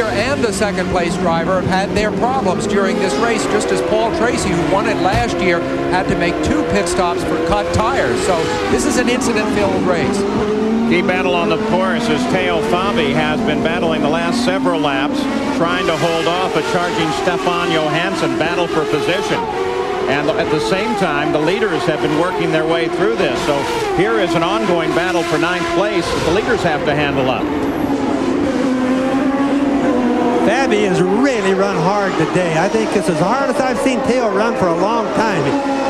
leader and the second place driver have had their problems during this race, just as Paul Tracy, who won it last year, had to make 2 pit stops for cut tires. So this is an incident-filled race. Key battle on the course as Teo Fabi has been battling the last several laps, trying to hold off a charging Stefan Johansson battle for position. And at the same time, the leaders have been working their way through this. So here is an ongoing battle for 9th place that the leaders have to handle up. Fabi has really run hard today. I think it's as hard as I've seen Teo run for a long time.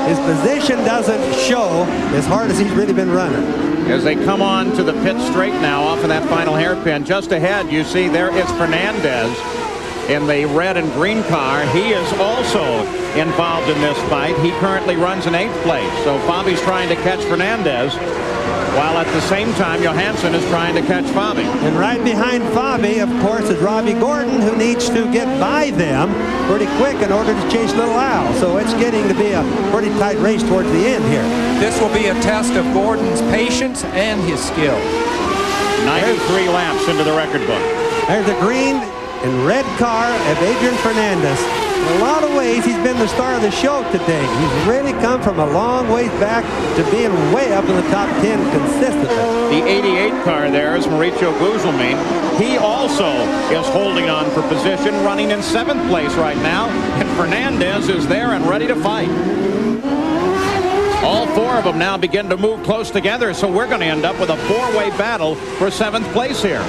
His position doesn't show as hard as he's really been running. As they come on to the pit straight now off of that final hairpin, just ahead you see there is Fernandez in the red and green car. He is also involved in this fight. He currently runs in 8th place. So Fabi's trying to catch Fernandez, while at the same time Johansson is trying to catch Fabi. And right behind Fabi, of course, is Robbie Gordon, who needs to get by them pretty quick in order to chase Little Al. So it's getting to be a pretty tight race towards the end here. This will be a test of Gordon's patience and his skill. 93 laps into the record book. There's a green and red car of Adrian Fernandez. In a lot of ways, he's been the star of the show today. He's really come from a long ways back to being way up in the top 10 consistently. The 88 car there is Mauricio Gugelmin. He also is holding on for position, running in 7th place right now. And Fernandez is there and ready to fight. All 4 of them now begin to move close together, so we're going to end up with a 4-way battle for 7th place here.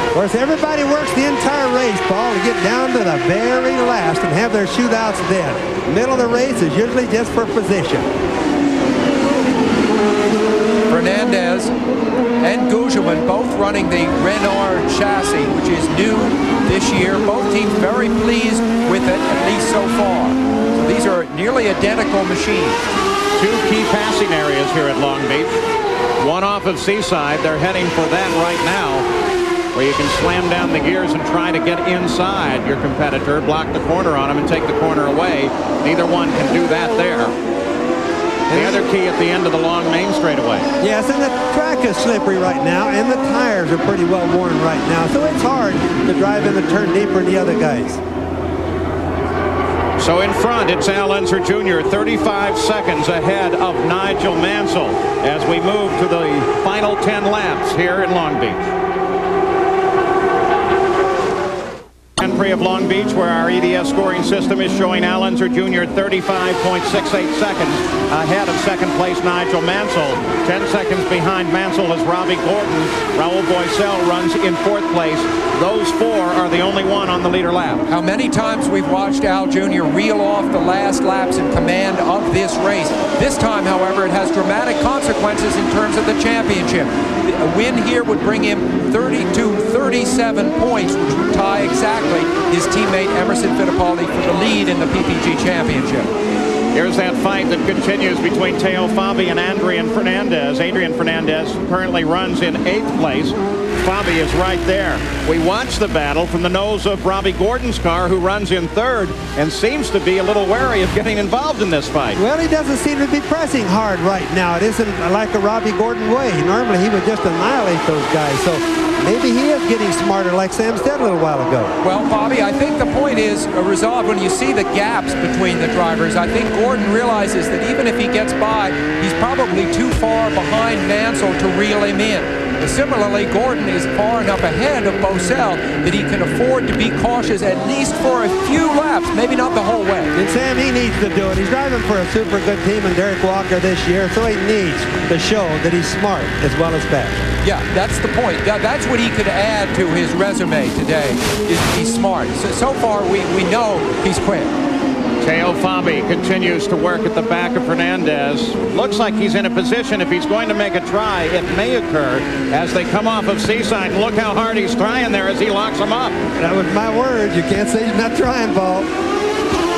Of course, everybody works the entire race, Paul, to get down to the very last and have their shootouts then. Middle of the race is usually just for position. Fernandez and Gugelmin both running the Renault chassis, which is new this year. Both teams very pleased with it, at least so far. So these are nearly identical machines. 2 key passing areas here at Long Beach. One off of Seaside. They're heading for that right now, where you can slam down the gears and try to get inside your competitor, block the corner on him and take the corner away. Neither one can do that there. The other key at the end of the long main straightaway. Yes, and the track is slippery right now, and the tires are pretty well worn right now, so it's hard to drive in the turn deeper than the other guys. So in front, it's Al Unser Jr., 35 seconds ahead of Nigel Mansell as we move to the final 10 laps here in Long Beach. Grand Prix of Long Beach, where our EDS scoring system is showing Al Unser Jr. 35.68 seconds ahead of second place Nigel Mansell. 10 seconds behind Mansell is Robbie Gordon. Raul Boisel runs in 4th place. Those 4 are the only one on the leader lap. How many times we've watched Al Jr. reel off the last laps in command of this race. This time, however, it has dramatic consequences in terms of the championship. A win here would bring him 37 points, which would tie exactly his teammate Emerson Fittipaldi for the lead in the PPG championship. Here's that fight that continues between Teo Fabi and Adrian Fernandez. Adrian Fernandez currently runs in 8th place. Fabi is right there. We watch the battle from the nose of Robbie Gordon's car, who runs in 3rd and seems to be a little wary of getting involved in this fight. Well, he doesn't seem to be pressing hard right now. It isn't like a Robbie Gordon way. Normally, he would just annihilate those guys. So maybe he is getting smarter, like Sam said a little while ago. Well, Bobby, I think the point is resolved when you see the gaps between the drivers. I think Gordon realizes that even if he gets by, he's probably too far behind Mansell to reel him in. Similarly, Gordon is far enough ahead of Boisel that he can afford to be cautious at least for a few laps, maybe not the whole way. And Sam, he needs to do it. He's driving for a super good team in Derek Walker this year, so he needs to show that he's smart as well as fast. Yeah, that's the point. That's what he could add to his resume today, is he's smart. So far, we know he's quick. Teo Fabi continues to work at the back of Fernandez. Looks like he's in a position, if he's going to make a try, it may occur as they come off of Seaside. Look how hard he's trying there as he locks him up. That was my words. You can't say he's not trying, Paul.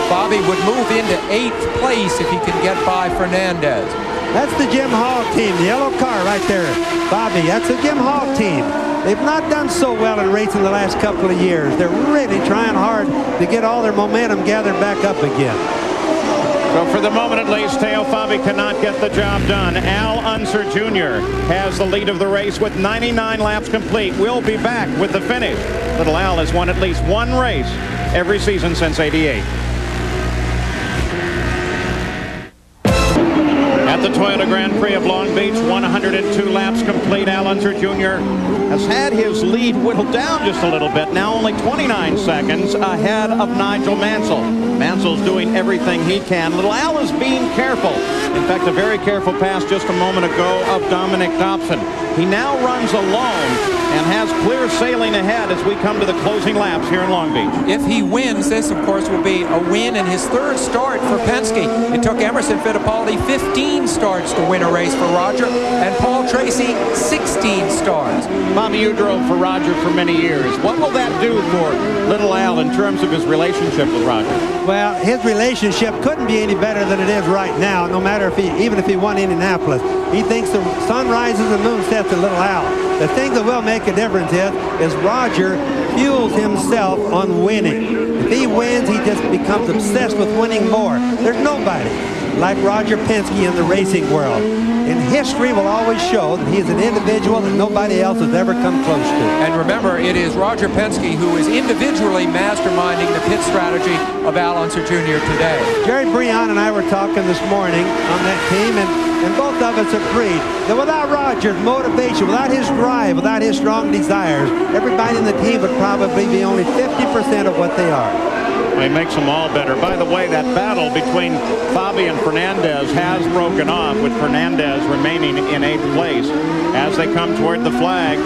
Fabi would move into 8th place if he can get by Fernandez. That's the Jim Hall team, the yellow car right there. Fabi, that's the Jim Hall team. They've not done so well in racing the last couple of years. They're really trying hard to get all their momentum gathered back up again. So for the moment at least, Teo Fabi cannot get the job done. Al Unser Jr. has the lead of the race with 99 laps complete. We'll be back with the finish. Little Al has won at least one race every season since '88. At the Toyota Grand Prix of Long Beach, 102 laps complete. Al Unser Jr. has had his lead whittled down just a little bit. Now only 29 seconds ahead of Nigel Mansell. Mansell's doing everything he can. Little Al is being careful. In fact, a very careful pass just a moment ago of Dominic Dobson. He now runs alone and has clear sailing ahead as we come to the closing laps here in Long Beach. If he wins, this, of course, will be a win in his third start for Penske. It took Emerson Fittipaldi 15 starts to win a race for Roger, and Paul Tracy 16 starts. Bobby, you drove for Roger for many years. What will that do for Little Al in terms of his relationship with Roger? Well, his relationship couldn't be any better than it is right now, no matter if even if he won Indianapolis. He thinks the sun rises and moon sets at Little Al. The thing that will make a difference is Roger fuels himself on winning. If he wins, he just becomes obsessed with winning more. There's nobody like Roger Penske in the racing world. And history will always show that he is an individual that nobody else has ever come close to. And remember, it is Roger Penske who is individually masterminding the pit strategy of Al Unser Jr. today. Jerry Breon and I were talking this morning on that team, and both of us agreed that without Roger's motivation, without his drive, without his strong desires, everybody in the team would probably be only 50% of what they are. He makes them all better. By the way, that battle between Fabi and Fernandez has broken off, with Fernandez remaining in 8th place as they come toward the flags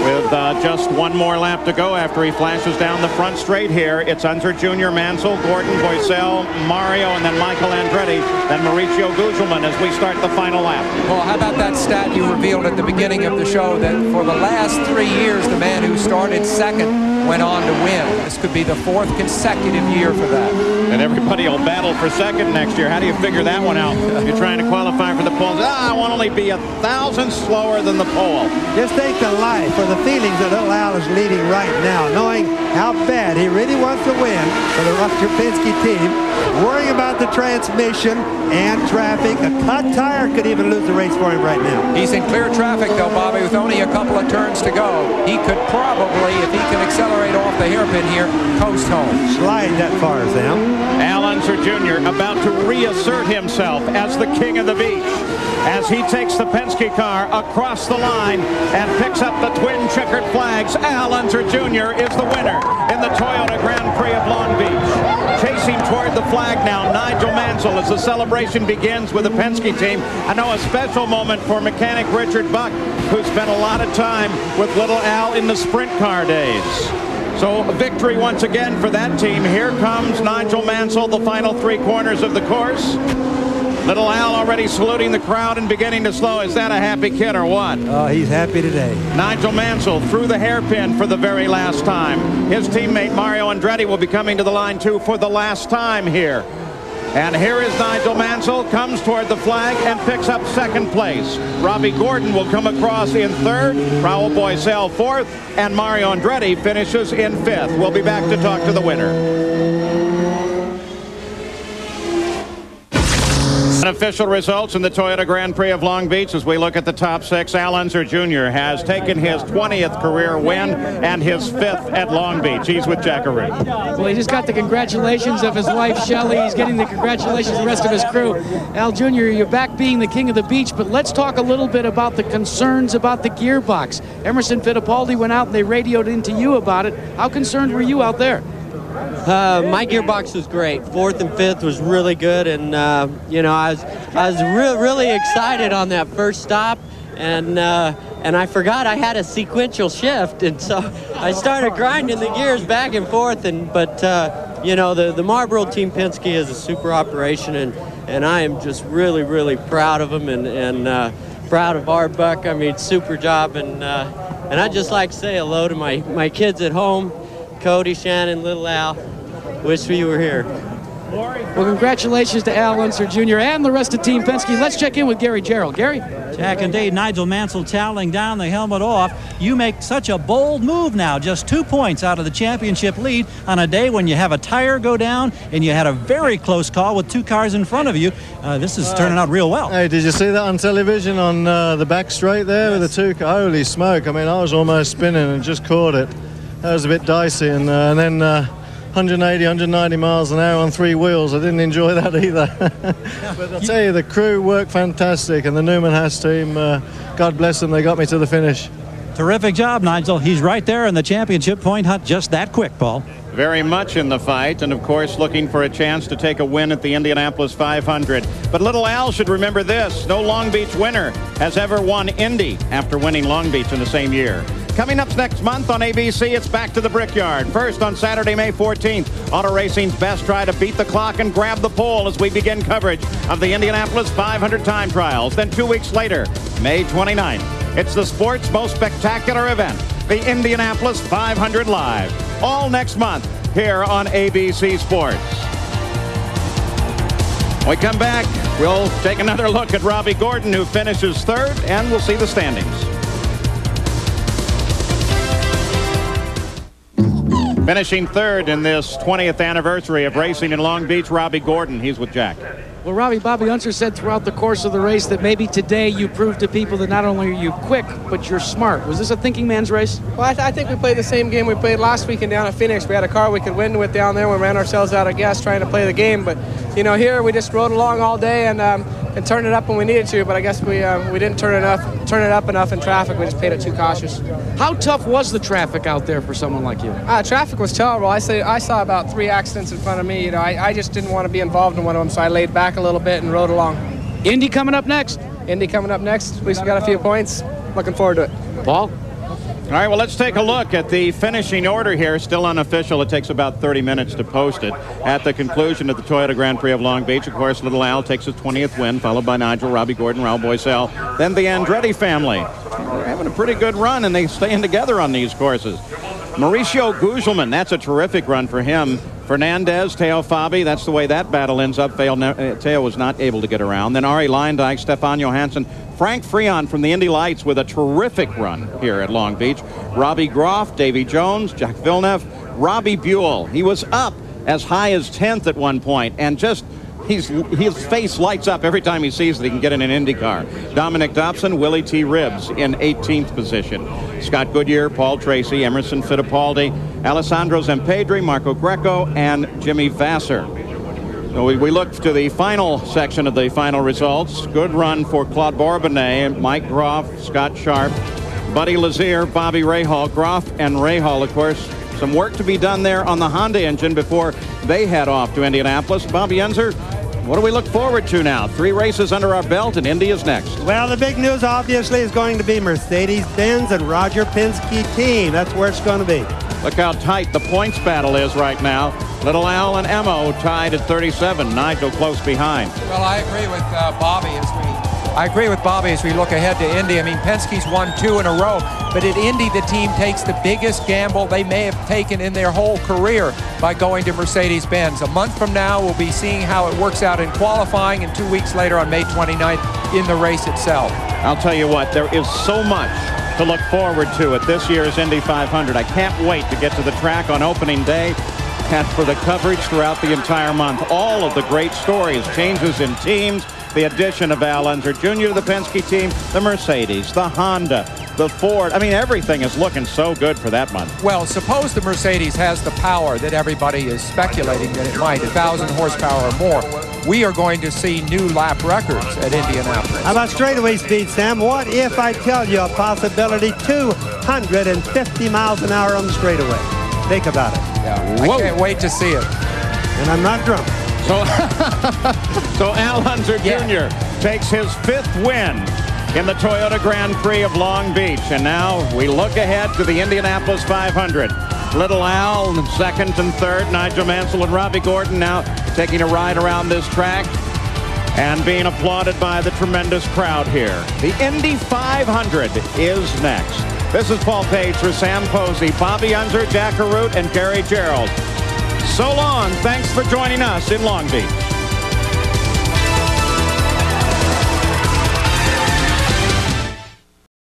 with just one more lap to go after he flashes down the front straight here. It's Unser Jr., Mansell, Gordon, Boisel, Mario, and then Michael Andretti, then Mauricio Gugelmin as we start the final lap. Well, how about that stat you revealed at the beginning of the show, that for the last 3 years, the man who started second went on to win. This could be the 4th consecutive year for that. And everybody will battle for second next year. How do you figure that one out? If you're trying to qualify for the pole, I want to only be 1,000 slower than the pole. Just think the life or the feelings that Little Al is leading right now, knowing how bad he really wants to win for the Roger Penske team, worrying about the transmission and traffic. A cut tire could even lose the race for him right now. He's in clear traffic, though, Bobby, with only a couple of turns to go. He could probably, if he can accelerate off the hairpin here, coast home. Slide that far, Sam. Al Unser Jr. about to reassert himself as the king of the beach as he takes the Penske car across the line and picks up the twin checkered flags. Al Unser Jr. is the winner in the Toyota Grand Prix of Long Beach. Chasing toward the flag now, Nigel Mansell, as the celebration begins with the Penske team. I know a special moment for mechanic Richard Buck, who spent a lot of time with Little Al in the sprint car days. So a victory once again for that team. Here comes Nigel Mansell, the final 3 corners of the course. Little Al already saluting the crowd and beginning to slow. Is that a happy kid or what? Oh, he's happy today. Nigel Mansell through the hairpin for the very last time. His teammate Mario Andretti will be coming to the line too for the last time here. And here is Nigel Mansell, comes toward the flag and picks up 2nd place. Robbie Gordon will come across in 3rd, Raul Boisel 4th, and Mario Andretti finishes in 5th. We'll be back to talk to the winner. Unofficial results in the Toyota Grand Prix of Long Beach as we look at the top 6. Al Unser Jr. has taken his 20th career win and his 5th at Long Beach. He's with Jackaroo. Well, he just got the congratulations of his wife, Shelley. He's getting the congratulations of the rest of his crew. Al Jr., you're back being the king of the beach, but let's talk a little bit about the concerns about the gearbox. Emerson Fittipaldi went out and they radioed into you about it. How concerned were you out there? My gearbox was great. 4th and 5th was really good, and I was really excited on that first stop, and I forgot I had a sequential shift, and so I started grinding the gears back and forth. But the Marlboro Team Penske is a super operation, and I am just really proud of them, and proud of our Buck. I mean, super job, and I'd just like to say hello to my kids at home. Cody, Shannon, Little Al, wish we were here. Well, congratulations to Al Unser Jr. and the rest of Team Penske. Let's check in with Gary Gerald. Gary? Jack and Dave, Nigel Mansell toweling down, the helmet off. You make such a bold move now, just 2 points out of the championship lead on a day when you have a tire go down and you had a very close call with 2 cars in front of you. This is turning out real well. Hey, did you see that on television on the back straight there with the 2 cars? Holy smoke. I mean, I was almost spinning and just caught it. That was a bit dicey. And then 180, 190 miles an hour on 3 wheels. I didn't enjoy that either. But I'll tell you, the crew worked fantastic, and the Newman Haas team, God bless them, they got me to the finish. Terrific job, Nigel. He's right there in the championship point hunt just that quick, Paul. Very much in the fight, and of course looking for a chance to take a win at the Indianapolis 500. But little Al should remember this: no Long Beach winner has ever won Indy after winning Long Beach in the same year. Coming up next month on ABC, it's back to the Brickyard. First on Saturday, May 14th, Auto Racing's best try to beat the clock and grab the pole as we begin coverage of the Indianapolis 500 time trials. Then 2 weeks later, May 29th, it's the sport's most spectacular event, the Indianapolis 500 Live. All next month here on ABC Sports. When we come back, we'll take another look at Robbie Gordon, who finishes third, and we'll see the standings. Finishing third in this 20th anniversary of racing in Long Beach, Robbie Gordon. He's with Jack. Well, Robbie, Bobby Unser said throughout the course of the race that maybe today you proved to people that not only are you quick, but you're smart. Was this a thinking man's race? Well, I think we played the same game we played last weekend down at Phoenix. We had a car we could win with down there. We ran ourselves out of gas trying to play the game. But, you know, here we just rode along all day and turned it up when we needed to. But I guess we didn't turn it up enough in traffic. We just played it too cautious. How tough was the traffic out there for someone like you? Traffic was terrible. I saw about 3 accidents in front of me. You know, I just didn't want to be involved in one of them, so I laid back a little bit and rode along. Indy coming up next. Indy coming up next. At least we got a few points. Looking forward to it. Paul? All right, well, let's take a look at the finishing order here. Still unofficial. It takes about 30 minutes to post it. At the conclusion of the Toyota Grand Prix of Long Beach, of course, Little Al takes his 20th win, followed by Nigel, Robbie Gordon, Raul Boesel. Then the Andretti family. They're having a pretty good run, and they're staying together on these courses. Mauricio Gugelmin, that's a terrific run for him. Fernandez, Teo Fabi, that's the way that battle ends up. Teo was not able to get around. Then Ari Leindijk, Stefan Johansson, Frank Freon from the Indy Lights with a terrific run here at Long Beach. Robbie Groff, Davy Jones, Jack Villeneuve, Robbie Buell. He was up as high as 10th at one point, and just his face lights up every time he sees that he can get in an Indy car. Dominic Dobson, Willie T. Ribbs in 18th position. Scott Goodyear, Paul Tracy, Emerson Fittipaldi, Alessandro Zampedri, Marco Greco, and Jimmy Vasser. So we look to the final section of the final results. Good run for Claude Bourbonnais, Mike Groff, Scott Sharp, Buddy Lazier, Bobby Rahal. Groff and Rahal, of course, some work to be done there on the Honda engine before they head off to Indianapolis. Bobby Unser, what do we look forward to now? 3 races under our belt, and Indy is next. Well, the big news obviously is going to be Mercedes-Benz and Roger Penske team. That's where it's going to be. Look how tight the points battle is right now. Little Al and Emo tied at 37. Nigel close behind. Well, I agree with Bobby as we look ahead to Indy. I mean, Penske's won 2 in a row, but at Indy, the team takes the biggest gamble they may have taken in their whole career by going to Mercedes-Benz. A month from now, we'll be seeing how it works out in qualifying, and 2 weeks later on May 29th in the race itself. I'll tell you what, there is so much to look forward to at this year's Indy 500. I can't wait to get to the track on opening day and for the coverage throughout the entire month. All of the great stories, changes in teams, the addition of Al Unser Jr. to the Penske team, the Mercedes, the Honda, the Ford. I mean, everything is looking so good for that month. Well, suppose the Mercedes has the power that everybody is speculating that it might, 1,000 horsepower or more. We are going to see new lap records at Indianapolis. How about straightaway speed, Sam? What if I tell you a possibility 250 miles an hour on the straightaway? Think about it. Yeah, I can't wait to see it. And I'm not drunk. So Al Unser Jr. takes his 5th win in the Toyota Grand Prix of Long Beach. And now we look ahead to the Indianapolis 500. Little Al in 2nd and 3rd. Nigel Mansell and Robbie Gordon now taking a ride around this track and being applauded by the tremendous crowd here. The Indy 500 is next. This is Paul Page for Sam Posey, Bobby Unser, Jack Arute, and Gary Gerald. So long. Thanks for joining us in Long Beach.